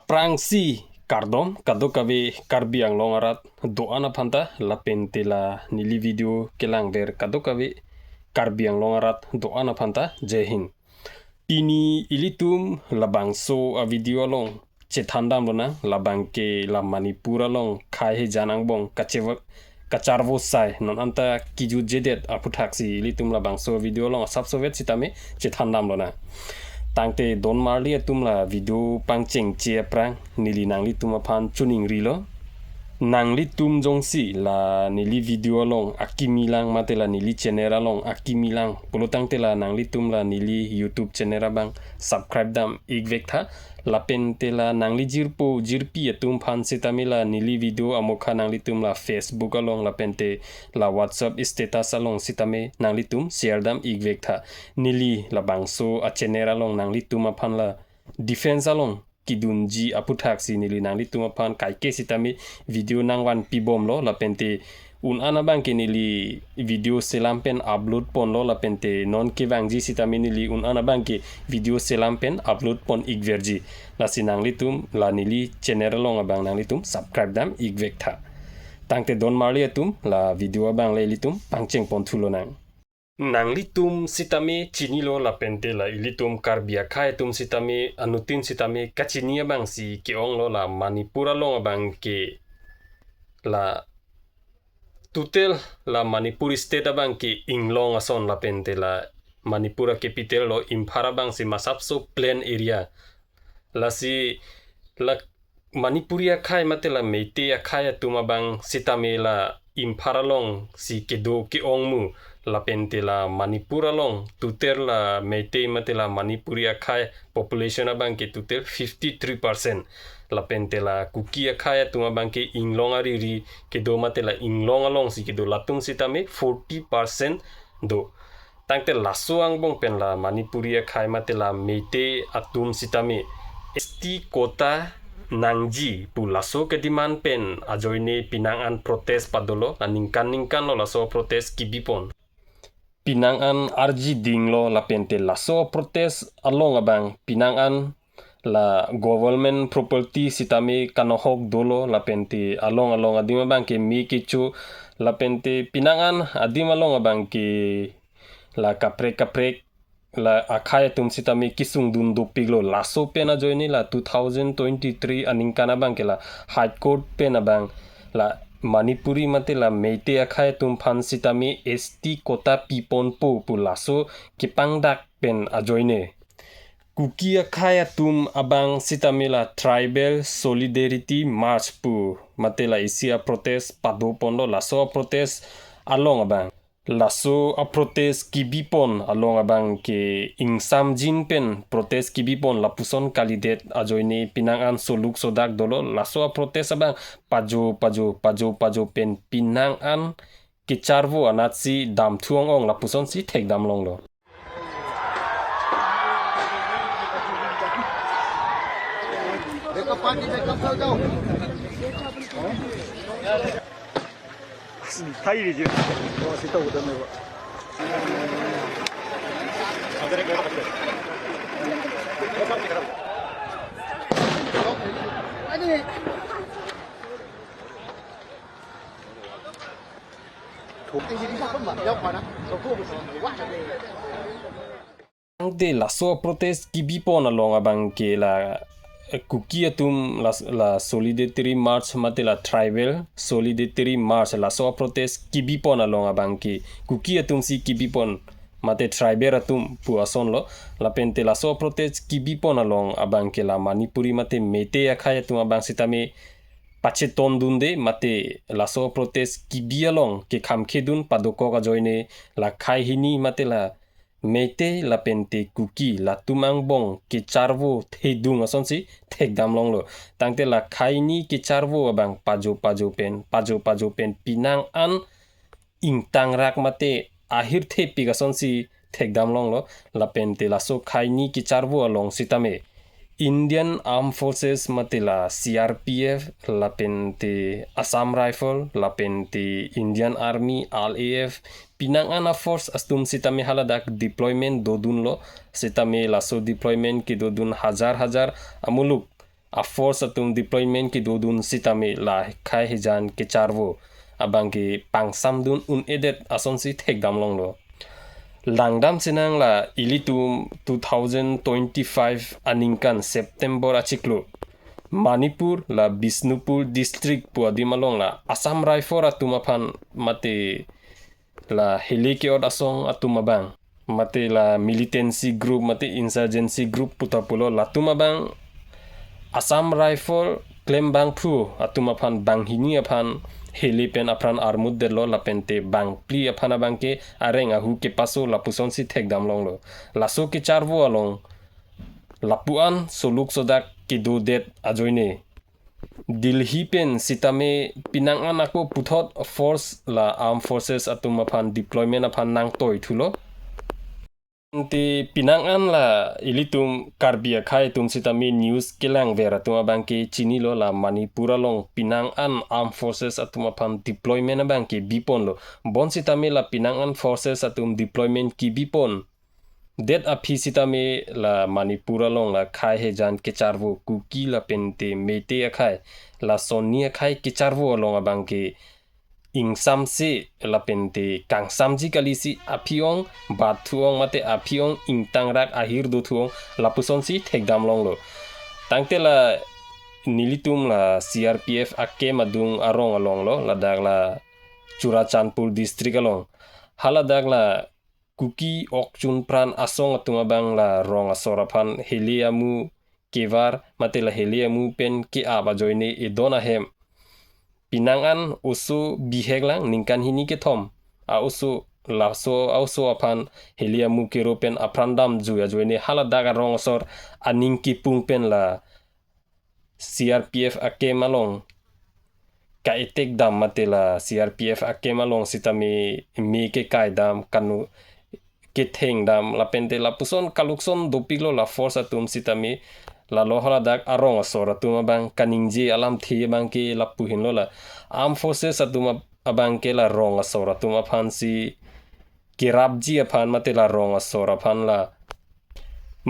Prangsi kardom kado kabe karbiang longarat doana phanta lapentela nili video kelang ber kado kabe karbiang longarat doana phanta jai hind. Ini ilitum labangso a video long chethandam lona labang ke la manipura long khai he janang bong kacharvo sai non anta kiju jedet aputhaksi ilitum labangso video long sab sovet sitame chethandam lona. Tangte don marli atumla video pangcheng chia prang nili nangli tumaphan chuning rilo nangli tum jongsi la nili video long akimilang matela nili channel long akimilang pulutang tela nangli tumla nili YouTube channel bang subscribe dam igvek tha lapen tela nangli jirpi atum phan sitamila nili video amokha nangli tumla Facebook along lapente la WhatsApp status along sitame nangli tum share dam igvek tha nili la bangso a channel along nangli tuma phan la defense along kidunji aputhaksi nili nangli tuma phan kaike sitami video nangwan pibom lo lapente un anabang ke nili video selampen upload pon lo lapente non ke wangji sitami nili un anabang ke video selampen upload pon igverji la sinangli tum la nili channel long abang nangli tum subscribe dam igvek tha tangte don marli tum la video abang le litum pangcheng pon thulo nang nangli tum sitame chinilo la pente la ilitum karbia khai tum sitame anutin sitame kachinia bang si keong lo la manipura long bang ke la tutel la manipuri state bang ke inglong ason la pente la manipura capital lo imphara bang si masapso plain area la si la manipuria khai matela meite khai tuma bang sitame la imphara long si kedo keong mu la pente la manipura long tuter la meite matela manipuria khai population abang ke tuter 53% la pente la kukia khai tuma bang ke inglong ari ke do matela inglong along si ke do latung sitame 40% do tangte laso ang bong pen la manipuria khai matela meite atum sitame sti kota nangji pu laso ke diman pen ajoine pinangan protes padolo ningkan lo laso protes kibipon pinangan arji dinglo la pente laso protes along abang pinangan la government property sitame kanohok dolo la pente along adima bang ke mi kichu la pente pinangan adima along abang ke la kaprek la akhaya tum sitame kisung dun dupiglo laso pena joini la 2023 aningkana bang ke la high court pena bang la manipuri mate la meite akhaya tum phan sitame st kota pipon pu laso kipangdak pen ajoine kuki akhaya tum abang sitame la tribal solidarity march pu mate la isia protest pado pondo laso protest along abang laso a protest kibipon along abang ke ingsam jin pen protest kibipon lapuson kalidet ajoine pinangan soluk sodak dolo laso a protest abang pajo pen pinangan kicharvo anatsi dam thuong ong lapuson si thek dam long lo 타일이지. 진짜 못하네 이거. 아니. de laso protest kibipon along abang ke la kukia tum la solidarity march mate la tribal solidarity march la so protest kibipon along abang ke kukia tum si kibipon mate tribal atum pu ason lo la pente la so protest kibipon along abang ke la manipuri mate mete akhaya tum abang sitame pache tondunde mate la so protest kibialong ke khamkhedun padoko ka joine la khai hini mate la meite la pente kuki la tumang bong ke charvo thedung asonsi thekdam long lo tangte la khaini ke charvo abang pajo pajo pen pinang an ingtang rak mate ahir the pigasonsi thekdam long lo la pente la so khaini ke charvo along sitame Indian Armed Forces mate la CRPF la pente Assam Rifle la pente Indian Army RAF pinangan a force astum sitame haladak deployment dodun lo sitame laso deployment ke dodun hajar amuluk a force atum deployment ki dudun sitami la khai hijan ke charvo abang ki pangsam dun edet ason si thek dam long lo langdam sinang la ilitum 2025 aningkan September achiklo Manipur la Bisnupur district puadimalong la Assam Rifle atumaphan mate la helikeot asong atumabang mate la militancy group mate insurgency group putapulo latumabang Assam Rifle claim bang phu atumaphan banghini aphan helipen aphan armud de lo lapente bang pli aphan abangke areng ahu ke paso lapuson si thek damlong lo laso ke charvo along lapuan soluk sodak ke do det ajoine Delhi pen sitame pinangan ako puthot force la armed forces atumaphan deployment aphan nang toy thulo ti pinangan la ilitum karbia khai tum sitami news kelang vera tuma bangke chinilo la manipura long pinangan armed forces atumaphan deployment bangke bipon lo bon sitami la pinangan forces atum deployment ki bipon det api sitami la manipura long la khai hejan ke charvo kuki la pente mete akhai la sonia khai ke charvo long abangke ingsam se la pente kang samji kalisi apiong bathuong mate apiong ingtangrak ahir do thuong la puson si thekdam long lo tangte la nilitum la CRPF akke madung arong along lo la dag la Churachandpur district along hala dag la kuki okchun pran asong atumabang la rong asoraphan heliamu kevar mate la heliamu pen ke aba joine edona hem pinangan usu biheglang ningkan hini ke thom a usu laso auso aphan heliamu ke ropen aprandam juya joine hala daga rong asor aning ki pungpen la CRPF ake malong ka etek dam matela CRPF ake malong sitami me ke kai dam kanu ke theng dam la pente la puson kalukson dopilo la force atum sitami la lohala dak arong asor atuma bang kaningji alam thi bang ke la puhin lo la armed forces atuma abang ke la rong asor atuma phansi kirabji aphan mate la rong asor aphan la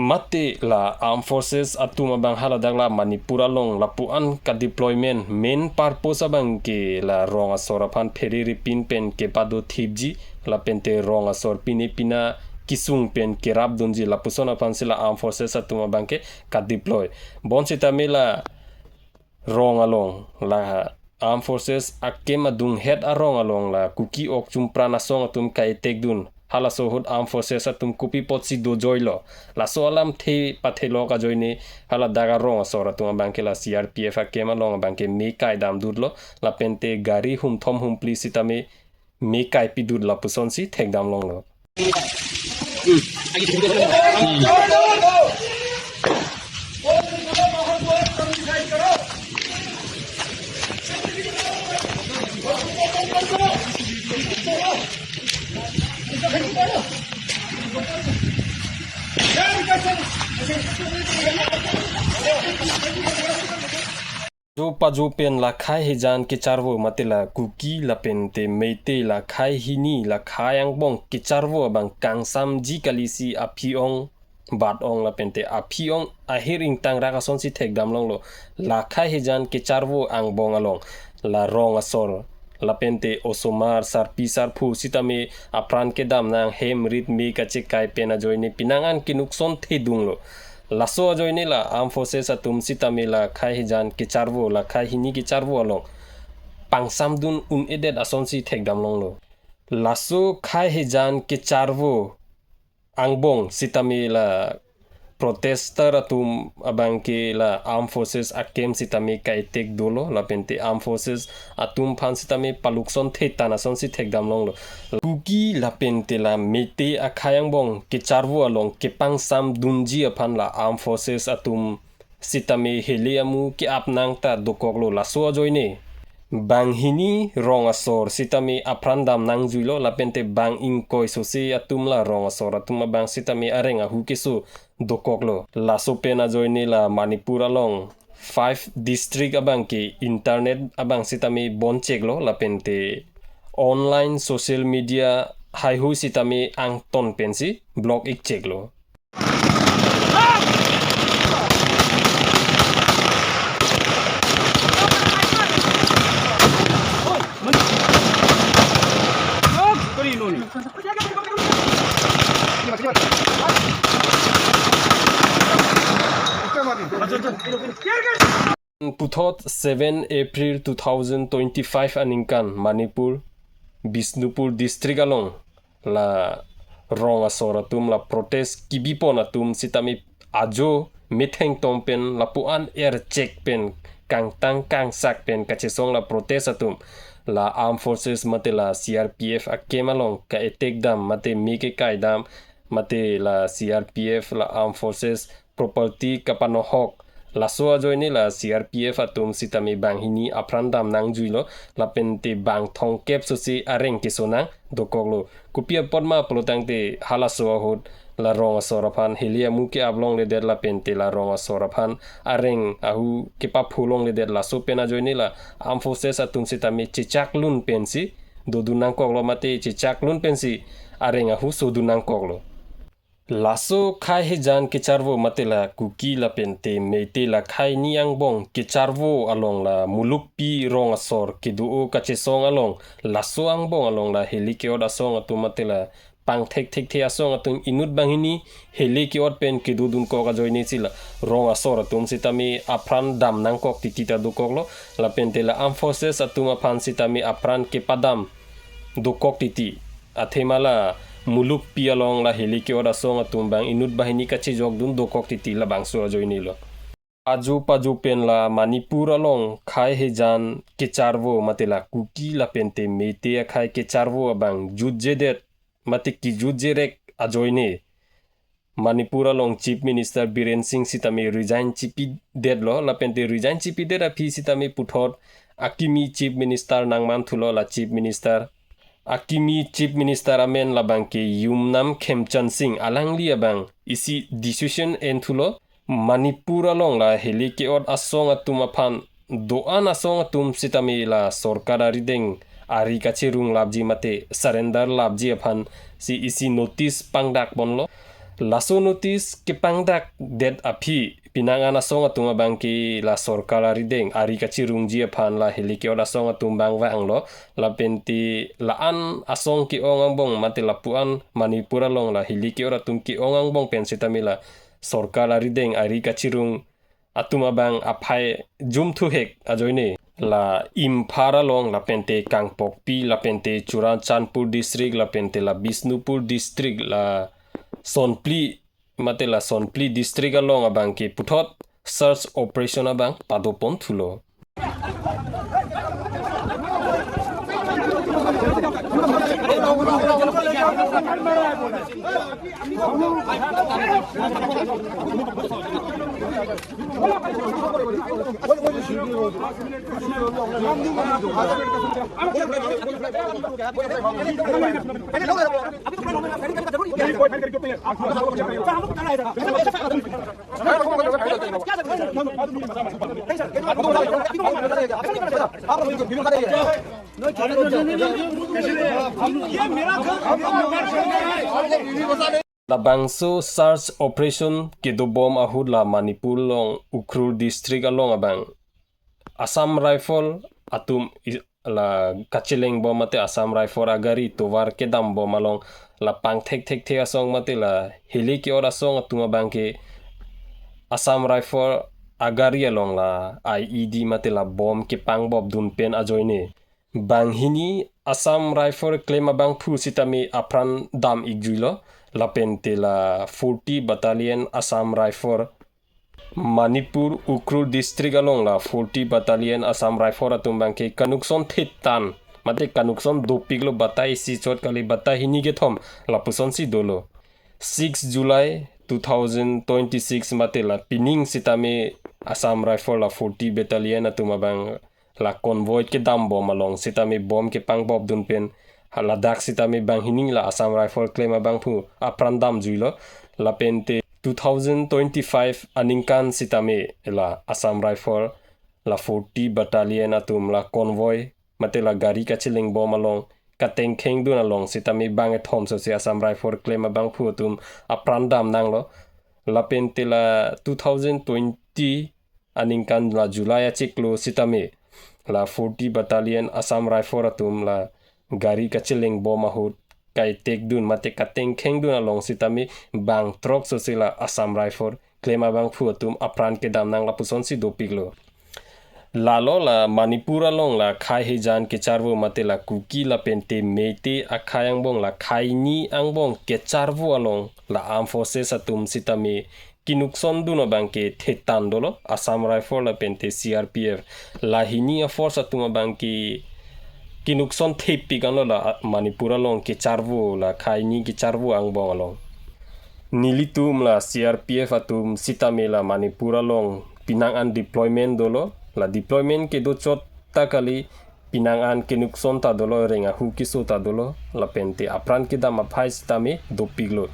mate la armed forces atuma bang hala dak la manipura long lapuan ka deployment main purpose abang ke la rong asor aphan pheri pin pen ke pado thibji la pente rong asor pine pina kisung pen kirab dunji la pusona pansila armed forces atuma bangke ka deploy bon sitamila rong along la armed forces akema dung head arong along la kuki ok chumprana song atum kai tekdun hala sohut armed forces atum kupi potsi do joilo la so alam the pathelo ka joine hala daga rong asora tuma bangke la CRPF akema long bangke me kai dam durlo la pente gari hum thom hum plisitame me kai pidur la puson si thekdam long lo जो पाजो पेन ला खाय हेजान के चारवो मतला कुकी ला पेनते मेते ला खाय हिनी ला खायांग बong के चारवो bang kangsam ji kalisi apiong bat ong la pente apiong ahir intang raka son si thek dam long lo la khai hejan ke charvo ang bong along la rong asor la pente osomar sarpi sarphu sitame apran ke dam nang hem rit me ka che kai pena joine pinangan ke nukson the dung lo laso joine la armed forces atum sitame la khai hejan ke charvo la khai hini ke charvo along pangsam dun edet ason si thek dam long lo laso khai hejan ke charvo angbong sitame la protester atum abangke la armed forces akem sitame kai tek dolo la pente armed forces atum phan sitame palukson thetana son si thek dam long lo kuki la pente la mete akhayang bong ke charvo along ke pangsam dunji aphan la armed forces atum sitame heliamu ke apnang ta dokoklo la so joine banghini rong asor sitami aprandam nang juilo lapente bang inkoi sosi atum la rong asor atum bang sitami arenga hukesu dokoklo la sopena joini la manipur along 5 district abang ke internet abang sitami boncheglo lapente online social media hai hu sitami ang ton pensi blog ik cheglo Puthot 7 April 2025 aningkan Manipur Bisnupur district along la ronga soratum la protest kibipon atum sitami ajo mitheng tompen la puan air check pen kang tang kang sak pen kachesong la protest atum la armed forces mate la CRPF akemalong ka etek dam mate mike kai dam mate la CRPF la armed forces property kapanohok la soa joini la CRPF atum sitami banghini aprandam nang juilo la pente bang thong kep sosi areng kisonang dokoglo kupia podma polotangte hala soa hot la ronga soraphan helia muke ablong le der la pente la ronga soraphan areng ahu kepa phulong le der la so pena joini la armed forces atum sitami chichak lun pensi dodunang koklo mate chichak lun pensi areng ahu sodunang koklo laso khai he jan ke charvo matela kuki la pente meite la khai niang bong ke charvo along la muluk pi rong asor ke duo ka che song along laso ang bong along la heli ke oda song atu matela pang thek thek the asong atung inut bangini heli ke od pen ke dudun ko ka joini sila rong asor atum sitami apran dam nang kok titita du koklo la pente la armed forces atum aphan sitami apran ke padam du kok titi athemala muluk pialong la heli ke ora song atumbang inut bahini kachi jogdun dokok titi la bangso joini lo paju pen la Manipur along khai he jan ke charvo matela kuki la pente mete khai ke charvo abang jujje det mate ki jujje rek ajoine Manipur along Chief Minister Biren Singh sitami resign chipi det lo la pente resign chipi det a phi sitami puthot akimi Chief Minister nangman thulo la Chief Minister Akimi Chief Minister Amen labang ke Yumnam Khemchan Singh alangli abang isi decision enthulo Manipur along la heli ke od asong atum aphan doan asong atum sitami la sorkar arideng ari kache rung labji mate surrender labji aphan si isi notice pangdak bonlo laso notice ke pangdak det aphi pinangan asong atum abang ke la sorkar arideng ari kache rungji aphan la heli ke od asong atum bang wang lo la penti la an asong ki ongang bong mate la puan Manipur along la heli ke od atum ki ongang bong pen sitami la sorkar arideng ari kachirung atuma bang aphai jum thu hek ajoine la Imphara long la pente Kangpokpi la pente Churachandpur district la pente la Bisnupur district la Sonpli mate la Sonpli district along abang ke puthot search operation abang padopon thulo La bangso search operation kedo bom ahud la Manipur long Ukhrul district along abang Assam rifle atum la kacheleng bom mate Assam rifle agari tovar kedam bom along la pang thek the asong mate la heli ke ora song atum abang ke Assam rifle agari along la IED mate la bom ke pang bob dun pen ajoine banghini Assam rifle claim abang phu sitami apran dam igjuilo la pente la 40 battalion Assam rifle Manipur Ukhrul district along la 40 battalion Assam rifle atumbang ke kanukson thitan mate kanukson dopiglo batai si chot kali batai hini ke thom la puson si dolo 6 July 2026 mate la pining sitame Assam rifle la 40 battalion atumabang la convoy ke dam bom along sitame bom ke pang bob dun pen Ladakh sitame bang hining la Assam rifle claim abang phu aprandam juilo la pente 2025 aningkan sitame la Assam rifle la 40 battalion atum la convoy mate la gari kachileng bom along kateng kheng dun along sitame bang thom so se Assam rifle claim abang phu atum aprandam nanglo la pente la 2020 aningkan la July achiklo sitame la 40 battalion Assam rifle atum la gari kachileng bom ahut kai tek dun mate kateng kheng dun along sitami bang trok so sila Assam rifle klema bang fu atum apran ke dam nang la puson si dopiglo lalo la manipura long la khai he jan ke charvo mate la kuki la pente mete akhayang bong la khai ni ang bong ke charvo along la armed forces atum sitame kinukson duno bangke thetan dolo Assam Rifle la pente CRPF la hini a force atum bangke kinukson thepi kan la manipura long ke charvo la khai ni ke charvo ang bong along nilitum la CRPF atum sitame la manipura long pinangan deployment dolo la deployment ke do chot takali pinangan kinukson ta dolo renga hukiso ta dolo la pente apran ke dam aphai sitame dopiglo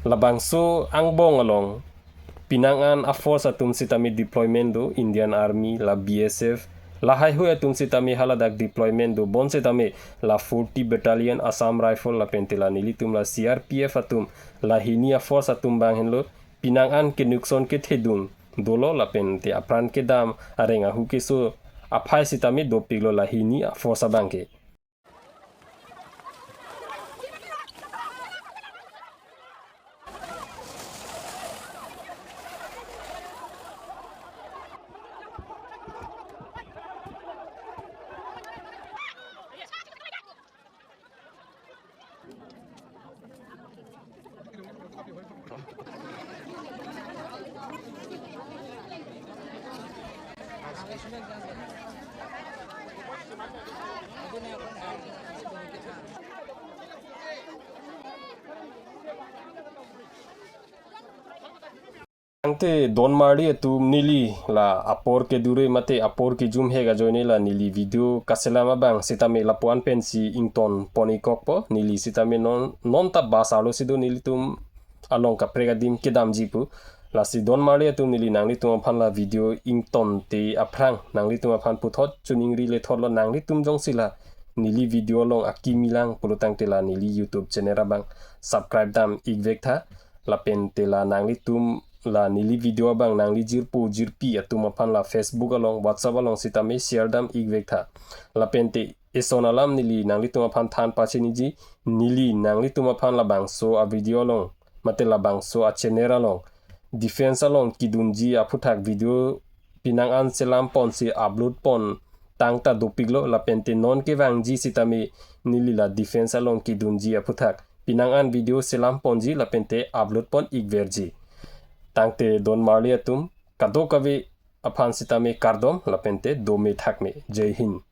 la bangso ang bong along pinangan a force atum sitame deployment do Indian Army la BSF la hai hu atum sitame haladak deployment do bon sitame la 40 battalion Assam Rifle la pente la nilitum la CRPF atum la hini a force atum bang henlo pinangan kinukson ke thedung dolo la pente apran ke dam arenga hukiso aphai sitame dopiglo la hini a force bangke Angte don mari atum nili la apor ke dure mate apor ke jum hega joine la nili video kaselama bang sitame la puan pensi ington ponikok po nili sitame non ta basalo sido nili tum along ka pregadim kedam jipu la si don mari atum nili nangli tum phan la video ington te aprang nangli tum phan puthot chuning ri le tholo nangli tum jong sila nili video long akimilang pulutang te la nili YouTube channel bang subscribe dam igvek tha la pen te la nangli tum la nili video bang nangli jirpi atum aphan la Facebook along WhatsApp along sitame share dam igvek tha la pente esonalam nili nangli tum aphan than pachini ji nili nangli tum aphan la bang so a video long mate la bang so a channel along defense along kidunji aphuthak video pinangan selam pon si upload pon tangta dopiglo la pente non ke wangji sitame nili la defense along kidunji aphuthak pinangan video selam ponji la pente upload pon igverji tangte don marli atum kado kavi aphan sitame kardom la pente dome thakme jai hind